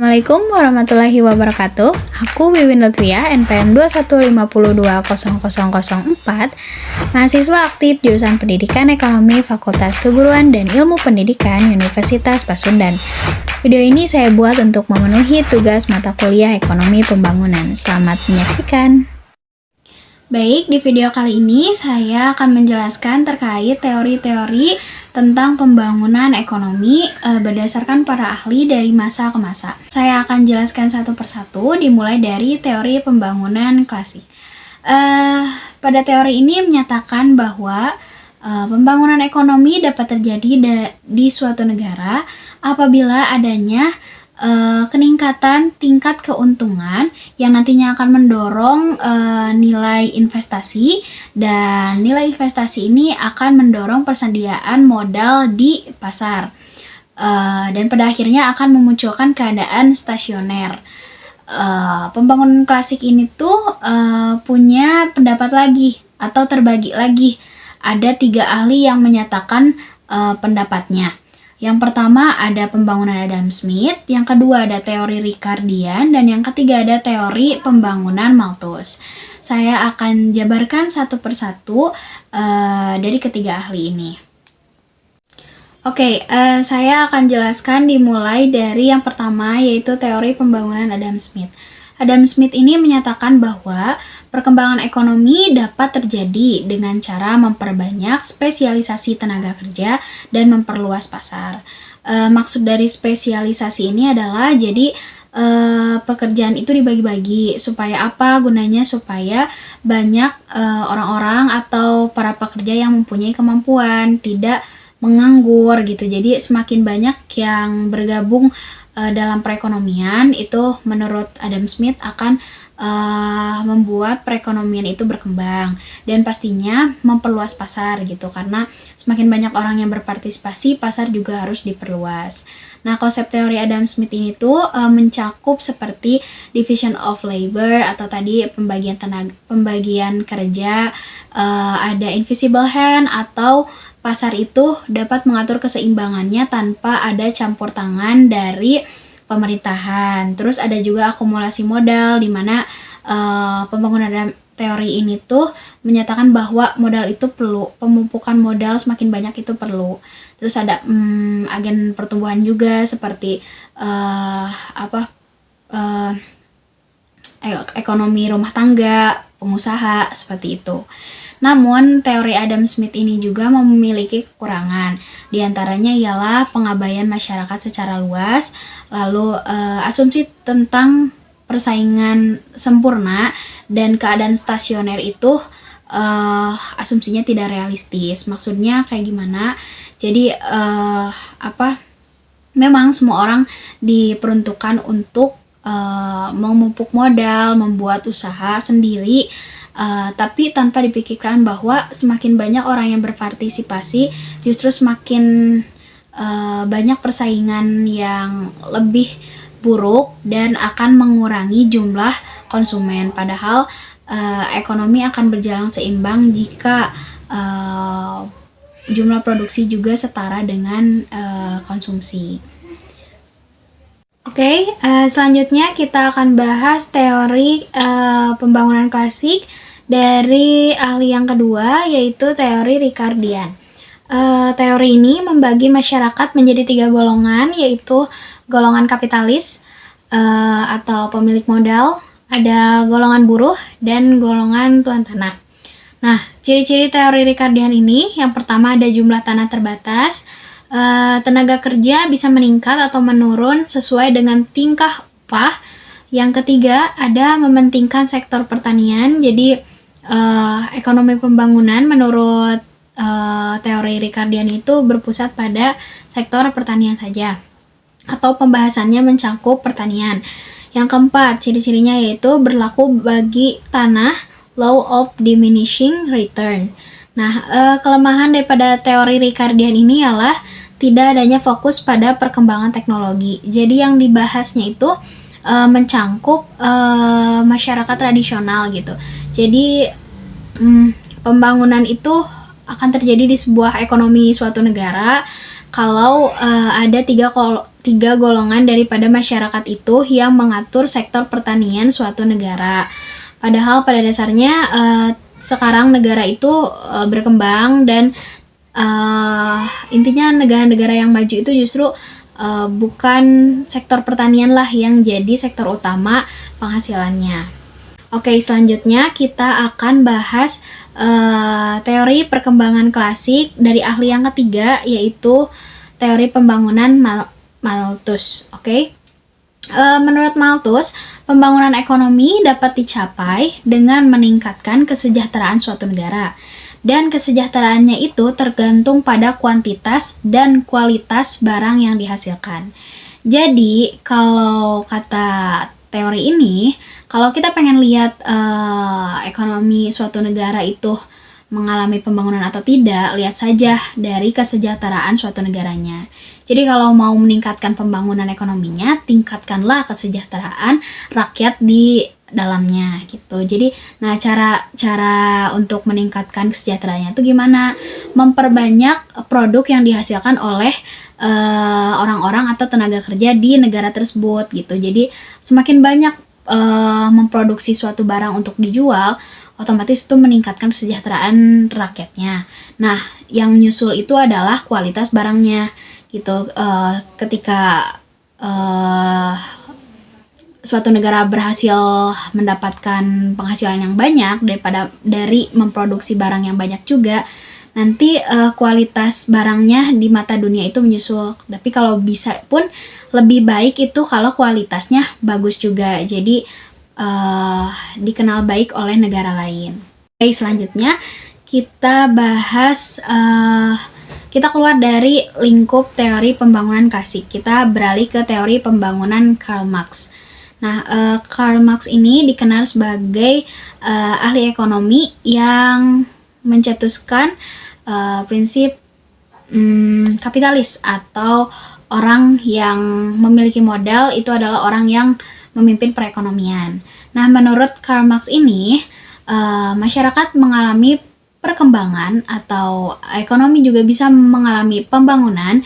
Assalamualaikum warahmatullahi wabarakatuh. Aku Wiwin Lutfia, NPM 215520004, mahasiswa aktif jurusan Pendidikan Ekonomi Fakultas Keguruan dan Ilmu Pendidikan Universitas Pasundan. Video ini saya buat untuk memenuhi tugas mata kuliah Ekonomi Pembangunan. Selamat menyaksikan. Baik, di video kali ini saya akan menjelaskan terkait teori-teori tentang pembangunan ekonomi berdasarkan para ahli dari masa ke masa. Saya akan jelaskan satu persatu, dimulai dari teori pembangunan klasik. Pada teori ini menyatakan bahwa pembangunan ekonomi dapat terjadi di suatu negara apabila adanya peningkatan tingkat keuntungan yang nantinya akan mendorong nilai investasi, dan nilai investasi ini akan mendorong persediaan modal di pasar, dan pada akhirnya akan memunculkan keadaan stasioner. Pembangunan klasik ini tuh punya pendapat lagi atau terbagi lagi. Ada 3 ahli yang menyatakan pendapatnya. Yang pertama ada pembangunan Adam Smith, yang kedua ada teori Ricardian, dan yang ketiga ada teori pembangunan Malthus. Saya akan jabarkan satu persatu dari ketiga ahli ini. Oke, saya akan jelaskan dimulai dari yang pertama, yaitu teori pembangunan Adam Smith. Adam Smith ini menyatakan bahwa perkembangan ekonomi dapat terjadi dengan cara memperbanyak spesialisasi tenaga kerja dan memperluas pasar. Maksud dari spesialisasi ini adalah jadi pekerjaan itu dibagi-bagi. Supaya apa gunanya? Supaya banyak orang-orang atau para pekerja yang mempunyai kemampuan, tidak menganggur gitu. Jadi semakin banyak yang bergabung dalam perekonomian, itu menurut Adam Smith akan membuat perekonomian itu berkembang dan pastinya memperluas pasar gitu, karena semakin banyak orang yang berpartisipasi, pasar juga harus diperluas. Nah, konsep teori Adam Smith ini tuh mencakup seperti division of labor atau tadi pembagian kerja, ada invisible hand atau pasar itu dapat mengatur keseimbangannya tanpa ada campur tangan dari pemerintahan. Terus ada juga akumulasi modal, di mana pembangunan teori ini tuh menyatakan bahwa modal itu perlu, pemumpukan modal semakin banyak itu perlu. Terus ada agen pertumbuhan juga seperti ekonomi rumah tangga, pengusaha, seperti itu. Namun, teori Adam Smith ini juga memiliki kekurangan. Di antaranya ialah pengabaian masyarakat secara luas, lalu asumsi tentang persaingan sempurna, dan keadaan stasioner itu asumsinya tidak realistis. Maksudnya kayak gimana? Jadi, memang semua orang diperuntukkan untuk memupuk modal, membuat usaha sendiri, tapi tanpa dipikirkan bahwa semakin banyak orang yang berpartisipasi, justru semakin banyak persaingan yang lebih buruk dan akan mengurangi jumlah konsumen. Padahal ekonomi akan berjalan seimbang jika jumlah produksi juga setara dengan konsumsi. Oke, selanjutnya kita akan bahas teori pembangunan klasik dari ahli yang kedua, yaitu teori Ricardian. Teori ini membagi masyarakat menjadi 3 golongan, yaitu golongan kapitalis atau pemilik modal, ada golongan buruh, dan golongan tuan tanah. Nah, ciri-ciri teori Ricardian ini, yang pertama ada jumlah tanah terbatas, tenaga kerja bisa meningkat atau menurun sesuai dengan tingkah upah. Yang ketiga ada mementingkan sektor pertanian. Jadi ekonomi pembangunan menurut teori Ricardian itu berpusat pada sektor pertanian saja, atau pembahasannya mencakup pertanian. Yang keempat, ciri-cirinya yaitu berlaku bagi tanah, law of diminishing return. Nah, kelemahan daripada teori Ricardian ini ialah tidak adanya fokus pada perkembangan teknologi. Jadi yang dibahasnya itu mencangkup masyarakat tradisional gitu. Jadi pembangunan itu akan terjadi di sebuah ekonomi suatu negara kalau ada tiga golongan daripada masyarakat itu yang mengatur sektor pertanian suatu negara. Padahal pada dasarnya sekarang negara itu berkembang dan intinya negara-negara yang maju itu justru bukan sektor pertanian lah yang jadi sektor utama penghasilannya. Oke, selanjutnya kita akan bahas teori perkembangan klasik dari ahli yang ketiga, yaitu teori pembangunan Malthus. Oke. Menurut Malthus, pembangunan ekonomi dapat dicapai dengan meningkatkan kesejahteraan suatu negara. Dan kesejahteraannya itu tergantung pada kuantitas dan kualitas barang yang dihasilkan. Jadi, kalau kata teori ini, kalau kita pengen lihat ekonomi suatu negara itu mengalami pembangunan atau tidak, lihat saja dari kesejahteraan suatu negaranya. Jadi kalau mau meningkatkan pembangunan ekonominya, tingkatkanlah kesejahteraan rakyat di dalamnya gitu. Jadi, nah cara untuk meningkatkan kesejahteraannya itu gimana? Memperbanyak produk yang dihasilkan oleh orang-orang atau tenaga kerja di negara tersebut gitu. Jadi semakin banyak memproduksi suatu barang untuk dijual, otomatis itu meningkatkan kesejahteraan rakyatnya. Nah, yang nyusul itu adalah kualitas barangnya gitu. Ketika suatu negara berhasil mendapatkan penghasilan yang banyak dari memproduksi barang yang banyak juga, nanti kualitas barangnya di mata dunia itu menyusul. Tapi kalau bisa pun lebih baik itu kalau kualitasnya bagus juga. Jadi dikenal baik oleh negara lain. Oke, selanjutnya kita bahas, kita keluar dari lingkup teori pembangunan klasik. Kita beralih ke teori pembangunan Karl Marx. Nah, Karl Marx ini dikenal sebagai ahli ekonomi yang mencetuskan prinsip kapitalis, atau orang yang memiliki modal itu adalah orang yang memimpin perekonomian. Nah, menurut Karl Marx ini, masyarakat mengalami perkembangan atau ekonomi juga bisa mengalami pembangunan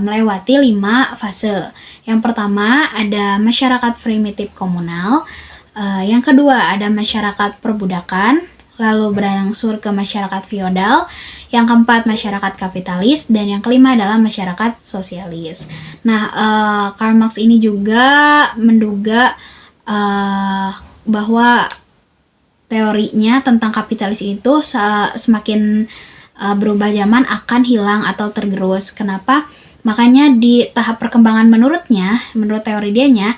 melewati 5 fase. Yang pertama ada masyarakat primitif komunal, yang kedua ada masyarakat perbudakan, lalu berangsur ke masyarakat feodal, yang keempat masyarakat kapitalis, dan yang kelima adalah masyarakat sosialis. Nah, Karl Marx ini juga menduga bahwa teorinya tentang kapitalis itu semakin berubah zaman akan hilang atau tergerus. Kenapa? Makanya di tahap perkembangan menurut teori dianya,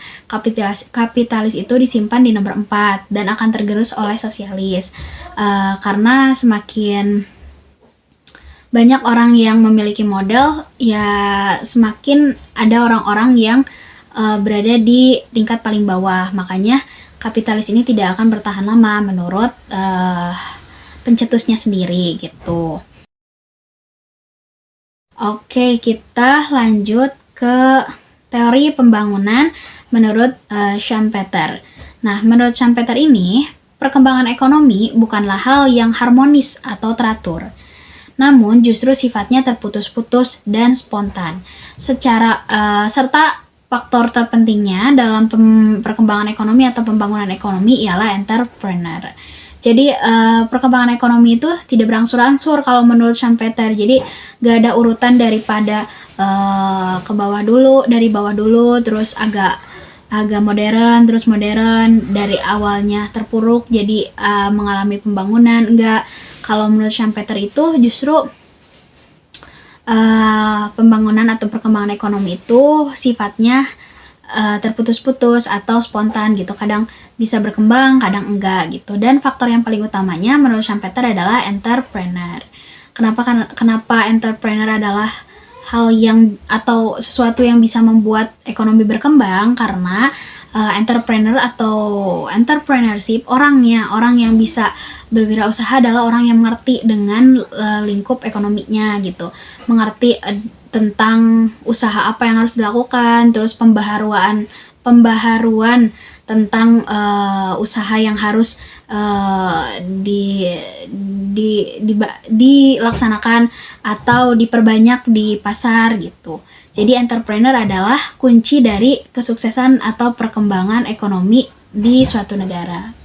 kapitalis itu disimpan di nomor 4 dan akan tergerus oleh sosialis. Karena semakin banyak orang yang memiliki modal, ya semakin ada orang-orang yang berada di tingkat paling bawah. Makanya kapitalis ini tidak akan bertahan lama menurut pencetusnya sendiri gitu. Oke, kita lanjut ke teori pembangunan menurut Schumpeter. Nah, menurut Schumpeter ini, perkembangan ekonomi bukanlah hal yang harmonis atau teratur, namun justru sifatnya terputus-putus dan spontan. Serta faktor terpentingnya dalam perkembangan ekonomi atau pembangunan ekonomi ialah entrepreneur. Jadi perkembangan ekonomi itu tidak berangsur-angsur kalau menurut Schumpeter. Jadi gak ada urutan daripada dari bawah dulu, terus agak modern, terus modern, dari awalnya terpuruk jadi mengalami pembangunan. Enggak, kalau menurut Schumpeter itu justru pembangunan atau perkembangan ekonomi itu sifatnya terputus-putus atau spontan gitu. Kadang bisa berkembang, kadang enggak gitu. Dan faktor yang paling utamanya menurut Schumpeter adalah entrepreneur. Kenapa entrepreneur adalah hal yang atau sesuatu yang bisa membuat ekonomi berkembang? Karena entrepreneur atau entrepreneurship, orang yang bisa berwirausaha adalah orang yang mengerti dengan lingkup ekonominya gitu. Mengerti tentang usaha apa yang harus dilakukan, terus pembaharuan tentang usaha yang harus dilaksanakan atau diperbanyak di pasar gitu. Jadi entrepreneur adalah kunci dari kesuksesan atau perkembangan ekonomi di suatu negara.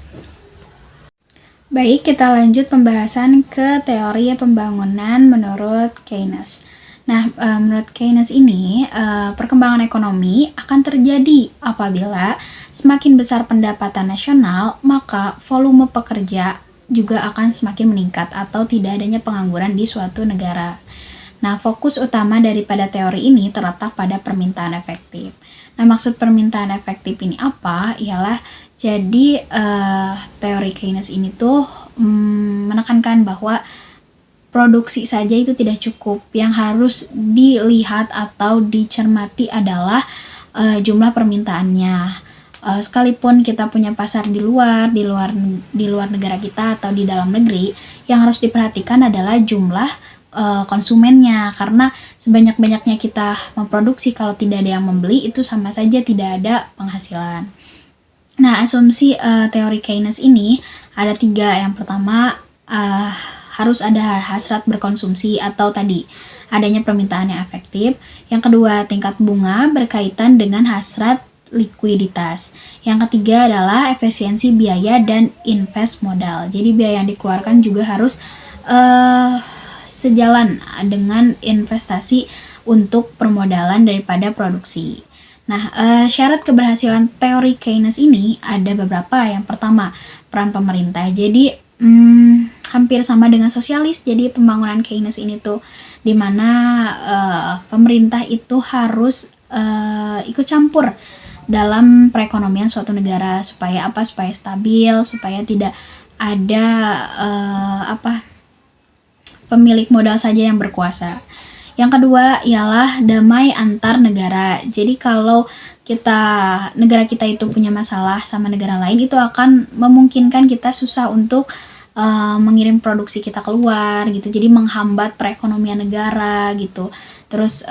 Baik, kita lanjut pembahasan ke teori pembangunan menurut Keynes. Nah, menurut Keynes ini, perkembangan ekonomi akan terjadi apabila semakin besar pendapatan nasional, maka volume pekerja juga akan semakin meningkat atau tidak adanya pengangguran di suatu negara. Nah, fokus utama daripada teori ini terletak pada permintaan efektif. Nah, maksud permintaan efektif ini apa? Ialah jadi teori Keynes ini tuh menekankan bahwa produksi saja itu tidak cukup. Yang harus dilihat atau dicermati adalah jumlah permintaannya. Sekalipun kita punya pasar di luar negara kita atau di dalam negeri, yang harus diperhatikan adalah jumlah konsumennya, karena sebanyak-banyaknya kita memproduksi kalau tidak ada yang membeli itu sama saja tidak ada penghasilan. Nah, asumsi teori Keynes ini ada 3. Yang pertama, harus ada hasrat berkonsumsi atau tadi adanya permintaan yang efektif. Yang kedua, tingkat bunga berkaitan dengan hasrat likuiditas. Yang ketiga adalah efisiensi biaya dan invest modal. Jadi biaya yang dikeluarkan juga harus sejalan dengan investasi untuk permodalan daripada produksi. Nah, syarat keberhasilan teori Keynes ini ada beberapa. Yang pertama, peran pemerintah. Jadi hampir sama dengan sosialis. Jadi pembangunan Keynes ini tuh dimana pemerintah itu harus ikut campur dalam perekonomian suatu negara supaya apa? Supaya stabil, supaya tidak ada pemilik modal saja yang berkuasa. Yang kedua ialah damai antar negara. Jadi kalau negara kita itu punya masalah sama negara lain, itu akan memungkinkan kita susah untuk mengirim produksi kita keluar gitu. Jadi menghambat perekonomian negara gitu. Terus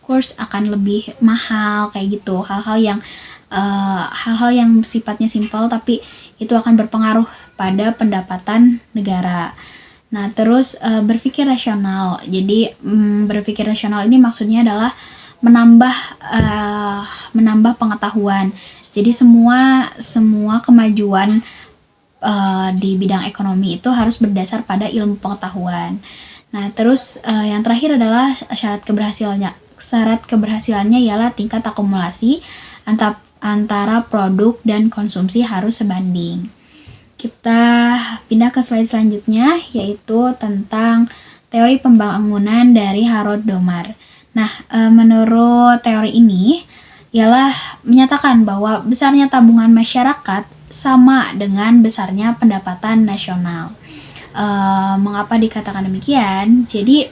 kurs akan lebih mahal kayak gitu. Hal-hal yang sifatnya simpel tapi itu akan berpengaruh pada pendapatan negara. Nah, terus berpikir rasional. Jadi berpikir rasional ini maksudnya adalah menambah pengetahuan. Jadi semua kemajuan di bidang ekonomi itu harus berdasar pada ilmu pengetahuan. Nah, terus yang terakhir adalah syarat keberhasilannya ialah tingkat akumulasi antara produk dan konsumsi harus sebanding. Kita pindah ke slide selanjutnya, yaitu tentang teori pembangunan dari Harold Domar. Nah, menurut teori ini ialah menyatakan bahwa besarnya tabungan masyarakat sama dengan besarnya pendapatan nasional. Mengapa dikatakan demikian? Jadi,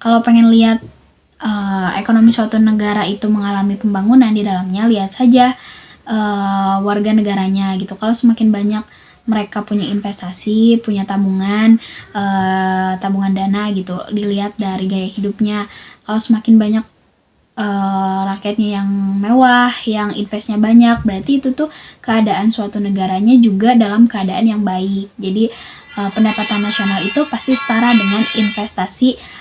kalau pengen lihat ekonomi suatu negara itu mengalami pembangunan di dalamnya, lihat saja warga negaranya gitu. Kalau semakin banyak mereka punya investasi, punya tabungan dana gitu, dilihat dari gaya hidupnya. Kalau semakin banyak rakyatnya yang mewah, yang investnya banyak, berarti itu tuh keadaan suatu negaranya juga dalam keadaan yang baik. Jadi pendapatan nasional itu pasti setara dengan investasi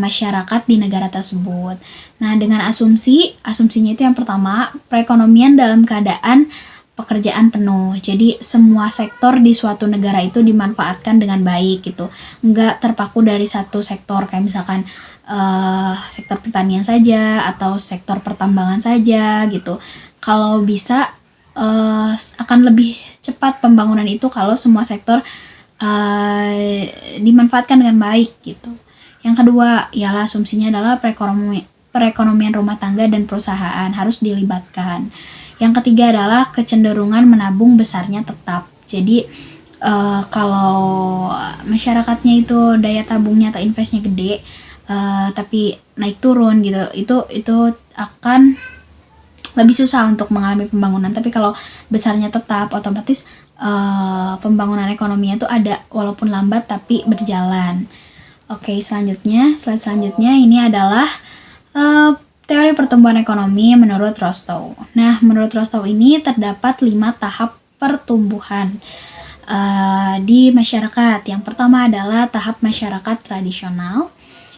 masyarakat di negara tersebut. Nah, dengan asumsinya itu yang pertama, perekonomian dalam keadaan pekerjaan penuh. Jadi semua sektor di suatu negara itu dimanfaatkan dengan baik gitu. Enggak terpaku dari satu sektor, kayak misalkan sektor pertanian saja atau sektor pertambangan saja gitu. Kalau bisa akan lebih cepat pembangunan itu kalau semua sektor dimanfaatkan dengan baik gitu. Yang kedua ialah asumsinya adalah perekonomian rumah tangga dan perusahaan harus dilibatkan. Yang ketiga adalah kecenderungan menabung besarnya tetap. Jadi kalau masyarakatnya itu daya tabungnya atau investnya gede, tapi naik turun gitu, itu akan lebih susah untuk mengalami pembangunan. Tapi kalau besarnya tetap, otomatis pembangunan ekonominya itu ada walaupun lambat tapi berjalan. Oke, slide selanjutnya ini adalah teori pertumbuhan ekonomi menurut Rostow. Nah, menurut Rostow ini terdapat 5 tahap pertumbuhan di masyarakat. Yang pertama adalah tahap masyarakat tradisional.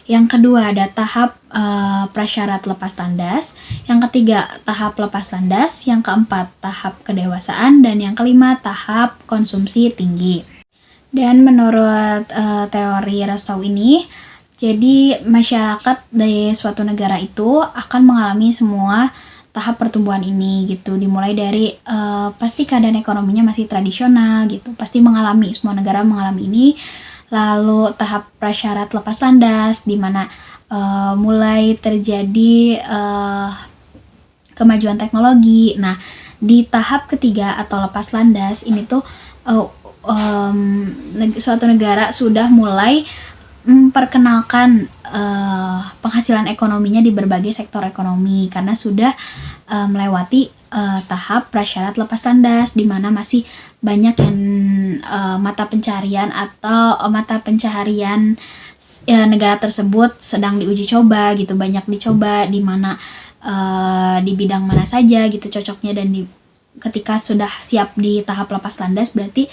Yang kedua ada tahap prasyarat lepas landas. Yang ketiga tahap lepas landas. Yang keempat tahap kedewasaan. Dan yang kelima tahap konsumsi tinggi. Dan menurut teori Rostow ini, jadi masyarakat dari suatu negara itu akan mengalami semua tahap pertumbuhan ini gitu. Dimulai dari pasti keadaan ekonominya masih tradisional gitu. Pasti semua negara mengalami ini. Lalu tahap prasyarat lepas landas di mana mulai terjadi kemajuan teknologi. Nah, di tahap ketiga atau lepas landas ini tuh suatu negara sudah mulai memperkenalkan penghasilan ekonominya di berbagai sektor ekonomi karena sudah melewati tahap prasyarat lepas landas di mana masih banyak yang mata pencaharian negara tersebut sedang diuji coba gitu, banyak dicoba di mana di bidang mana saja gitu cocoknya, dan ketika sudah siap di tahap lepas landas berarti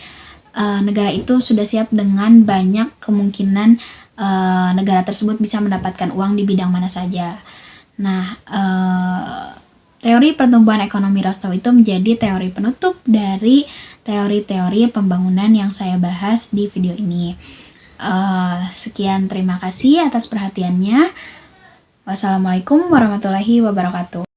negara itu sudah siap dengan banyak kemungkinan negara tersebut bisa mendapatkan uang di bidang mana saja. Nah, teori pertumbuhan ekonomi Rostow itu menjadi teori penutup dari teori-teori pembangunan yang saya bahas di video ini. Sekian, terima kasih atas perhatiannya. Wassalamualaikum warahmatullahi wabarakatuh.